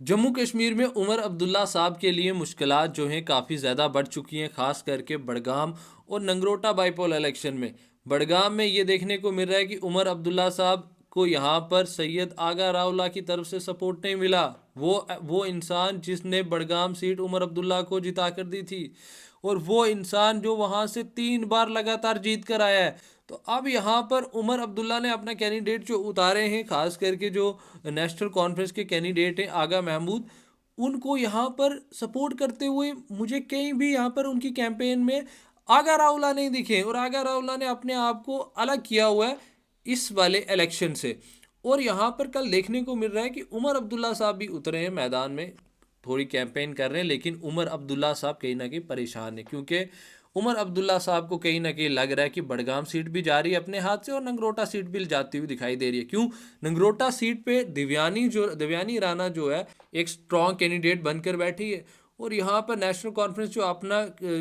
जम्मू कश्मीर में उमर अब्दुल्ला साहब के लिए मुश्किलात जो हैं काफ़ी ज़्यादा बढ़ चुकी हैं, ख़ास करके बड़गाम और नंगरोटा बाईपोल इलेक्शन में। बड़गाम में ये देखने को मिल रहा है कि उमर अब्दुल्ला साहब को यहाँ पर सैयद आगा रावला की तरफ से सपोर्ट नहीं मिला। वो इंसान जिसने बड़गाम सीट उमर अब्दुल्ला को जिता कर दी थी, और वो इंसान जो वहाँ से 3 बार लगातार जीत कर आया है। तो अब यहाँ पर उमर अब्दुल्ला ने अपना कैंडिडेट जो उतारे हैं, खास करके जो नेशनल कॉन्फ्रेंस के कैंडिडेट हैं आगा महमूद, उनको यहाँ पर सपोर्ट करते हुए मुझे कहीं भी यहाँ पर उनकी कैंपेन में आगा रावला नहीं दिखे, और आगा रावला ने अपने आप को अलग किया हुआ है इस वाले इलेक्शन से। और यहाँ पर कल देखने को मिल रहा है कि उमर अब्दुल्ला साहब भी उतरे हैं मैदान में, थोड़ी कैंपेन कर रहे हैं, लेकिन उमर अब्दुल्ला साहब कहीं ना कहीं परेशान है, क्योंकि उमर अब्दुल्ला साहब को कहीं ना कहीं लग रहा है कि बड़गाम सीट भी जा रही है अपने हाथ से और नंगरोटा सीट भी जाती हुई दिखाई दे रही है। क्यों? नंगरोटा सीट पे दिव्यानी राणा जो है एक स्ट्रॉन्ग कैंडिडेट बनकर बैठी है, और यहाँ पर नेशनल कॉन्फ्रेंस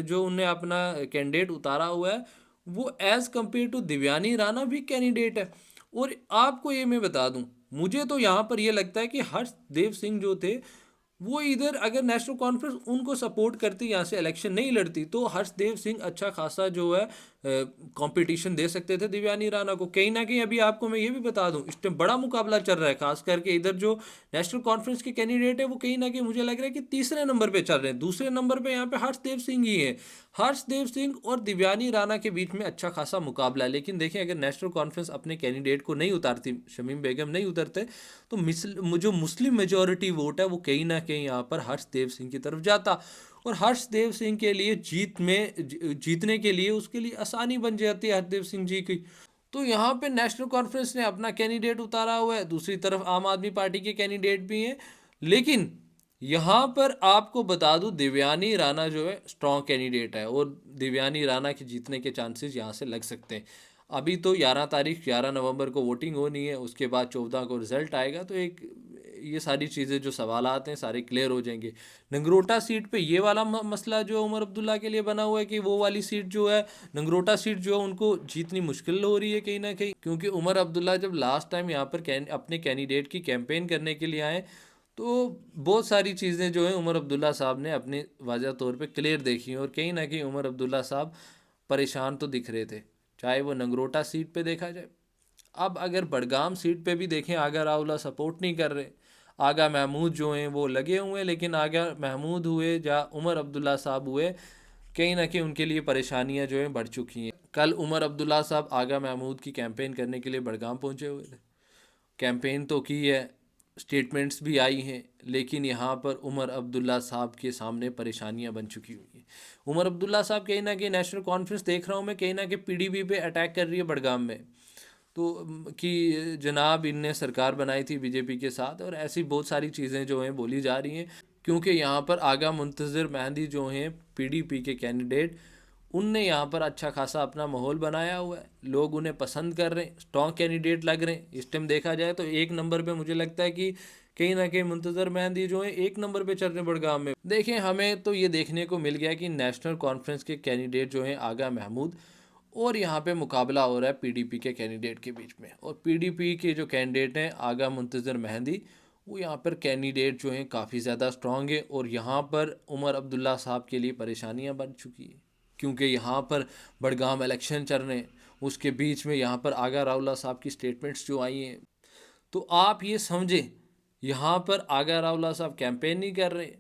जो उनने अपना कैंडिडेट उतारा हुआ है, वो as compared to Divyani Rana भी कैंडिडेट है। और आपको ये मैं बता दूं, मुझे तो यहाँ पर ये लगता है कि हर्षदेव सिंह जो थे, वो इधर अगर नेशनल कॉन्फ्रेंस उनको सपोर्ट करती, यहाँ से इलेक्शन नहीं लड़ती, तो हर्षदेव सिंह अच्छा खासा जो है कंपटीशन दे सकते थे दिव्यानी राणा को। कहीं ना कहीं अभी आपको मैं ये भी बता दूं, इस टाइम बड़ा मुकाबला चल रहा है, खास करके इधर जो नेशनल कॉन्फ्रेंस के कैंडिडेट है वो कहीं ना कहीं मुझे लग रहा है कि तीसरे नंबर पे चल रहे हैं। दूसरे नंबर पे यहाँ पे हर्षदेव सिंह ही है। हर्षदेव सिंह और दिव्यानी राणा के बीच में अच्छा खासा मुकाबला है, लेकिन देखें अगर नेशनल कॉन्फ्रेंस अपने कैंडिडेट को नहीं उतारती, शमीम बेगम नहीं उतरते, तो जो मुस्लिम मेजोरिटी वोट है वो कहीं ना कहीं यहाँ पर हर्षदेव सिंह की तरफ जाता, और हर्षदेव सिंह के लिए जीतने के लिए उसके लिए आसानी बन जाती है हरदेव सिंह जी की। तो यहाँ पे नेशनल कॉन्फ्रेंस ने अपना कैंडिडेट उतारा हुआ है, दूसरी तरफ आम आदमी पार्टी के कैंडिडेट भी हैं, लेकिन यहाँ पर आपको बता दूं दिव्यानी राणा जो है स्ट्रॉन्ग कैंडिडेट है, और दिव्यानी राणा के जीतने के चांसेस यहाँ से लग सकते हैं। अभी तो 11 नवंबर को वोटिंग होनी है, उसके बाद 14 को रिजल्ट आएगा, तो एक ये सारी चीज़ें जो सवालात हैं सारे क्लियर हो जाएंगे। नंगरोटा सीट पे ये वाला मसला जो उमर अब्दुल्ला के लिए बना हुआ है कि वो वाली सीट जो है, नंगरोटा सीट जो है उनको जीतनी मुश्किल हो रही है कहीं ना कहीं, क्योंकि उमर अब्दुल्ला जब लास्ट टाइम यहाँ पर अपने कैंडिडेट की कैंपेन करने के लिए आए, तो बहुत सारी चीज़ें जो हैं उमर अब्दुल्ला साहब ने अपनी वाज़ह तौर पे क्लियर देखी, और कहीं ना कहीं उमर अब्दुल्ला साहब परेशान तो दिख रहे थे, चाहे वो नंगरोटा सीट पे देखा जाए। अब अगर बड़गाम सीट पे भी देखें, आगा रावला सपोर्ट नहीं कर रहे, आगा महमूद जो हैं वो लगे हुए हैं, लेकिन आगा महमूद हुए या उमर अब्दुल्ला साहब हुए, कहीं ना कहीं उनके लिए परेशानियां जो हैं बढ़ चुकी हैं। कल उमर अब्दुल्ला साहब आगा महमूद की कैंपेन करने के लिए बड़गाम पहुंचे हुए थे, कैंपेन तो की है, स्टेटमेंट्स भी आई हैं, लेकिन यहाँ पर उमर अब्दुल्ला साहब के सामने परेशानियाँ बन चुकी हुई हैं। उमर अब्दुल्ला साहब कहीं ना कहीं नेशनल कॉन्फ्रेंस देख रहा हूँ मैं, कहीं ना कहीं पीडीपी पे अटैक कर रही है बड़गाम में, तो कि जनाब इनने सरकार बनाई थी बीजेपी के साथ, और ऐसी बहुत सारी चीज़ें जो हैं बोली जा रही हैं, क्योंकि यहाँ पर आगा मुंतज़िर मेहंदी जो हैं पीडीपी के कैंडिडेट, उनने यहाँ पर अच्छा खासा अपना माहौल बनाया हुआ है, लोग उन्हें पसंद कर रहे हैं, स्ट्रॉन्ग कैंडिडेट लग रहे हैं। इस टाइम देखा जाए तो एक नंबर पे मुझे लगता है कि कहीं ना कहीं मुंतज़र मेहंदी जो है एक नंबर पे चल रहे हैं बड़गाम में। देखें, हमें तो ये देखने को मिल गया कि नेशनल कॉन्फ्रेंस के कैंडिडेट जो हैं आगा महमूद, और यहाँ पे मुकाबला हो रहा है पीडीपी के कैंडिडेट के बीच में, और पीडीपी के जो कैंडिडेट हैं आगा मुंतज़र मेहंदी, वो यहाँ पर कैंडिडेट जो हैं काफ़ी ज़्यादा स्ट्रॉन्ग है, और यहाँ पर उमर अब्दुल्ला साहब के लिए परेशानियाँ बन चुकी है, क्योंकि यहाँ पर बड़गाम इलेक्शन चल रहे हैं, उसके बीच में यहाँ पर आगा रावला साहब की स्टेटमेंट्स जो आई हैं, तो आप ये समझें यहाँ पर आगा रावला साहब कैंपेन नहीं कर रहे।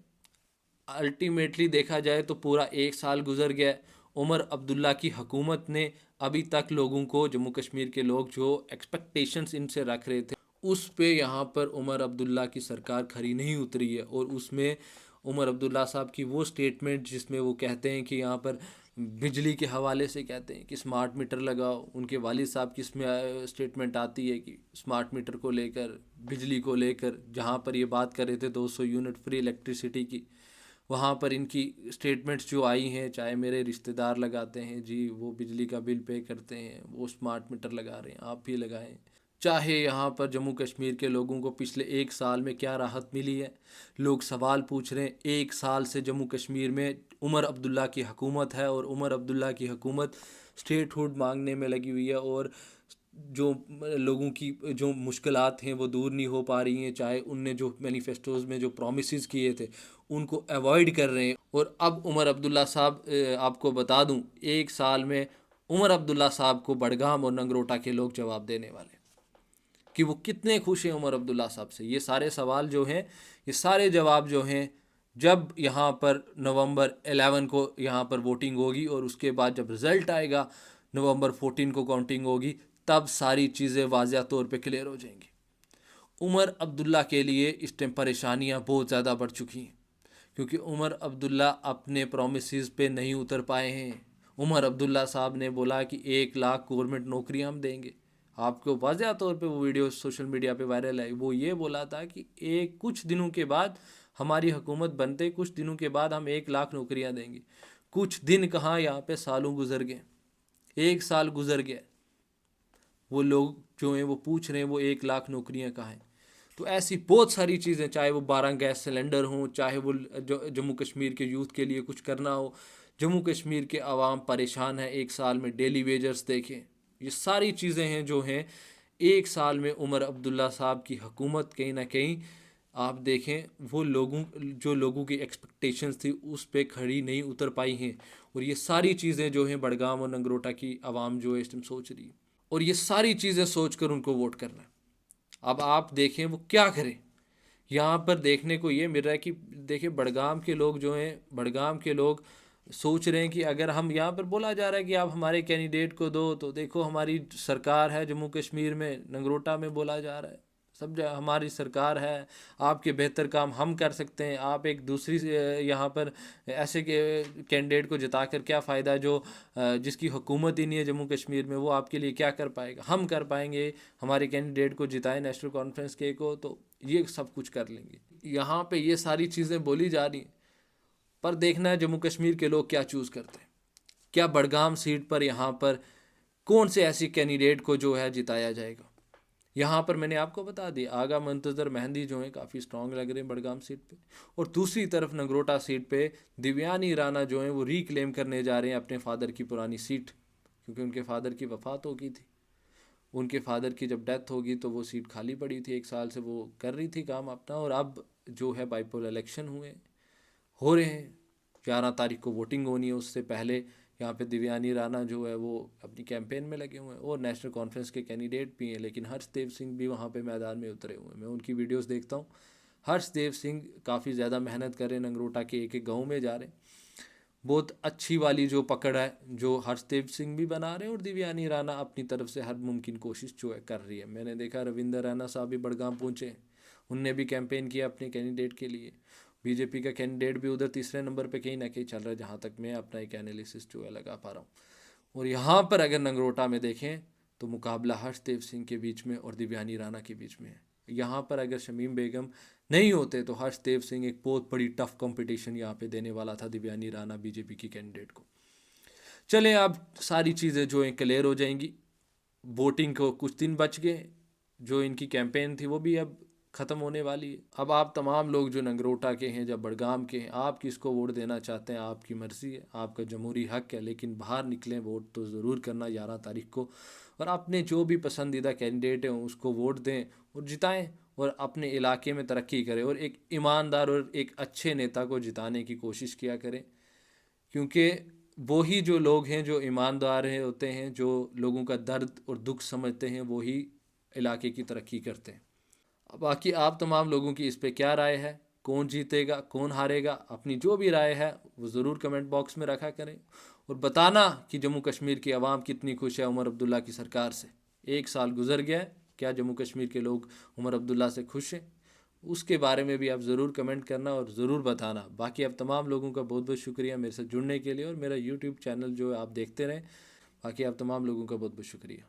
अल्टीमेटली देखा जाए तो पूरा 1 साल गुजर गया, उमर अब्दुल्ला की हुकूमत ने अभी तक लोगों को, जम्मू कश्मीर के लोग जो एक्सपेक्टेशंस इनसे रख रहे थे, उस पे यहाँ पर उमर अब्दुल्ला की सरकार खरी नहीं उतरी है। और उसमें उमर अब्दुल्ला साहब की वो स्टेटमेंट जिसमें वो कहते हैं कि यहाँ पर बिजली के हवाले से कहते हैं कि स्मार्ट मीटर लगाओ, उनके वालिद साहब की इसमें स्टेटमेंट आती है कि स्मार्ट मीटर को लेकर, बिजली को लेकर, जहाँ पर ये बात कर रहे थे 200 यूनिट फ्री इलेक्ट्रिसिटी की, वहाँ पर इनकी स्टेटमेंट्स जो आई हैं, चाहे मेरे रिश्तेदार लगाते हैं जी, वो बिजली का बिल पे करते हैं, वो स्मार्ट मीटर लगा रहे हैं, आप भी लगाएं, चाहे यहाँ पर जम्मू कश्मीर के लोगों को पिछले 1 साल में क्या राहत मिली है। लोग सवाल पूछ रहे हैं, 1 साल से जम्मू कश्मीर में उमर अब्दुल्ला की हुकूमत है, और उमर अब्दुल्ला की हुकूमत स्टेटहुड मांगने में लगी हुई है, और जो लोगों की जो मुश्किलात हैं वो दूर नहीं हो पा रही हैं, चाहे उनने जो मैनिफेस्टोज़ में जो प्रॉमिसेस किए थे उनको अवॉइड कर रहे हैं। और अब उमर अब्दुल्ला साहब, आपको बता दूं, 1 साल में उमर अब्दुल्ला साहब को बड़गाम और नंगरोटा के लोग जवाब देने वाले कि वो कितने खुश हैं उमर अब्दुल्ला साहब से। ये सारे सवाल जो हैं, ये सारे जवाब जो हैं, जब यहाँ पर नवंबर 11 को यहाँ पर वोटिंग होगी और उसके बाद जब रिज़ल्ट आएगा नवंबर 14 को काउंटिंग होगी, तब सारी चीज़ें वाज़िया तौर पे क्लियर हो जाएंगी। उमर अब्दुल्ला के लिए इस टाइम परेशानियाँ बहुत ज़्यादा बढ़ चुकी हैं, क्योंकि उमर अब्दुल्ला अपने प्रोमिस पे नहीं उतर पाए हैं। उमर अब्दुल्ला साहब ने बोला कि 1 लाख गवर्नमेंट नौकरियां हम देंगे। आपको वाज़ह तौर पे वो वीडियो सोशल मीडिया पे वायरल है। वो ये बोला था कि कुछ दिनों के बाद, हमारी हुकूमत बनते कुछ दिनों के बाद हम 1 लाख नौकरियां देंगे। कुछ दिन कहाँ, यहाँ पे सालों गुजर गए, 1 साल गुजर गया। वो लोग जो हैं वो पूछ रहे हैं वो 1 लाख नौकरियां कहाँ हैं। तो ऐसी बहुत सारी चीज़ें, चाहे वो 12 गैस सिलेंडर हों, चाहे वो जो जम्मू कश्मीर के यूथ के लिए कुछ करना हो। जम्मू कश्मीर के आवाम परेशान है, 1 साल में डेली वेजर्स देखें। ये सारी चीज़ें हैं जो हैं 1 साल में उमर अब्दुल्ला साहब की हुकूमत कहीं ना कहीं, आप देखें, वो लोगों की एक्सपेक्टेशंस थी उस पर खड़ी नहीं उतर पाई हैं। और ये सारी चीज़ें जो हैं बड़गाम और नंगरोटा की आवाम जो है इस टाइम सोच रही है, और ये सारी चीज़ें सोच कर उनको वोट करना है। अब आप देखें वो क्या करें। यहाँ पर देखने को ये मिल रहा है कि देखिए, बड़गाम के लोग जो हैं, बड़गाम के लोग सोच रहे हैं कि अगर हम, यहाँ पर बोला जा रहा है कि आप हमारे कैंडिडेट को दो, तो देखो हमारी सरकार है जम्मू कश्मीर में, नंगरोटा में बोला जा रहा है सब जगह हमारी सरकार है, आपके बेहतर काम हम कर सकते हैं। आप एक दूसरी यहाँ पर ऐसे के कैंडिडेट को जिता कर क्या फ़ायदा जो जिसकी हुकूमत ही नहीं है जम्मू कश्मीर में, वो आपके लिए क्या कर पाएगा। हम कर पाएंगे, हमारे कैंडिडेट को जिताएं नेशनल कॉन्फ्रेंस के को, तो ये सब कुछ कर लेंगे। यहाँ पे ये सारी चीज़ें बोली जा रही हैं, पर देखना है जम्मू कश्मीर के लोग क्या चूज़ करते हैं। क्या बड़गाम सीट पर यहाँ पर कौन से ऐसी कैंडिडेट को जो है जिताया जाएगा। यहाँ पर मैंने आपको बता दिया, आगा मुंतज़र मेहंदी जो है काफ़ी स्ट्रांग लग रहे हैं बड़गाम सीट पे। और दूसरी तरफ नगरोटा सीट पे दिव्यानी राणा जो है वो रीक्लेम करने जा रहे हैं अपने फादर की पुरानी सीट, क्योंकि उनके फादर की वफ़ात हो गई थी। उनके फादर की जब डेथ होगी तो वो सीट खाली पड़ी थी, 1 साल से वो कर रही थी काम अपना। और अब जो है बाईपोल इलेक्शन हो रहे हैं, 11 तारीख को वोटिंग होनी है। उससे पहले यहाँ पे दिव्यानी राणा जो है वो अपनी कैंपेन में लगे हुए हैं, और नेशनल कॉन्फ्रेंस के कैंडिडेट भी हैं। लेकिन हर्षदेव सिंह भी वहाँ पे मैदान में उतरे हुए हैं, मैं उनकी वीडियोस देखता हूँ। हर्षदेव सिंह काफ़ी ज़्यादा मेहनत कर रहे हैं, नंगरोटा के एक एक गाँव में जा रहे हैं। बहुत अच्छी वाली जो पकड़ है जो हर्षदेव सिंह भी बना रहे हैं, और दिव्यानी राणा अपनी तरफ से हर मुमकिन कोशिश जो है कर रही है। मैंने देखा रविंदर रैना साहब भी बड़गाम पहुँचे, उनने भी कैंपेन किया अपने कैंडिडेट के लिए। बीजेपी का कैंडिडेट भी उधर तीसरे नंबर पे कहीं ना कहीं चल रहा है, जहाँ तक मैं अपना एक एनालिसिस जो है लगा पा रहा हूँ। और यहाँ पर अगर नंगरोटा में देखें तो मुकाबला हर्षदेव सिंह के बीच में और दिव्यानी राणा के बीच में है। यहाँ पर अगर शमीम बेगम नहीं होते तो हर्षदेव सिंह एक बहुत बड़ी टफ कंपटीशन यहाँ पे देने वाला था दिव्यानी राणा बीजेपी की कैंडिडेट को। चलें, अब सारी चीज़ें जो हैं क्लियर हो जाएंगी। वोटिंग को कुछ दिन बच गए, जो इनकी कैंपेन थी वो भी अब ख़त्म होने वाली है। अब आप तमाम लोग जो नंगरोटा के हैं, जब बड़गाम के हैं, आप किसको वोट देना चाहते हैं आपकी मर्ज़ी है, आपका जमहूरी हक है। लेकिन बाहर निकलें, वोट तो ज़रूर करना 11 तारीख को, और अपने जो भी पसंदीदा कैंडिडेट हैं उसको वोट दें और जिताएं, और अपने इलाके में तरक्की करें, और एक ईमानदार और एक अच्छे नेता को जिताने की कोशिश किया करें। क्योंकि वही जो लोग हैं जो ईमानदार हैं होते हैं, जो लोगों का दर्द और दुख समझते हैं, वही इलाके की तरक्की करते हैं। बाकी आप तमाम लोगों की इस पे क्या राय है, कौन जीतेगा कौन हारेगा, अपनी जो भी राय है वो ज़रूर कमेंट बॉक्स में रखा करें, और बताना कि जम्मू कश्मीर की आवाम कितनी खुश है उमर अब्दुल्ला की सरकार से। 1 साल गुजर गया है, क्या जम्मू कश्मीर के लोग उमर अब्दुल्ला से खुश हैं, उसके बारे में भी आप ज़रूर कमेंट करना और ज़रूर बताना। बाकी आप तमाम लोगों का बहुत बहुत शुक्रिया मेरे से जुड़ने के लिए, और मेरा यूट्यूब चैनल जो है आप देखते रहें। बाकी आप तमाम लोगों का बहुत बहुत शुक्रिया।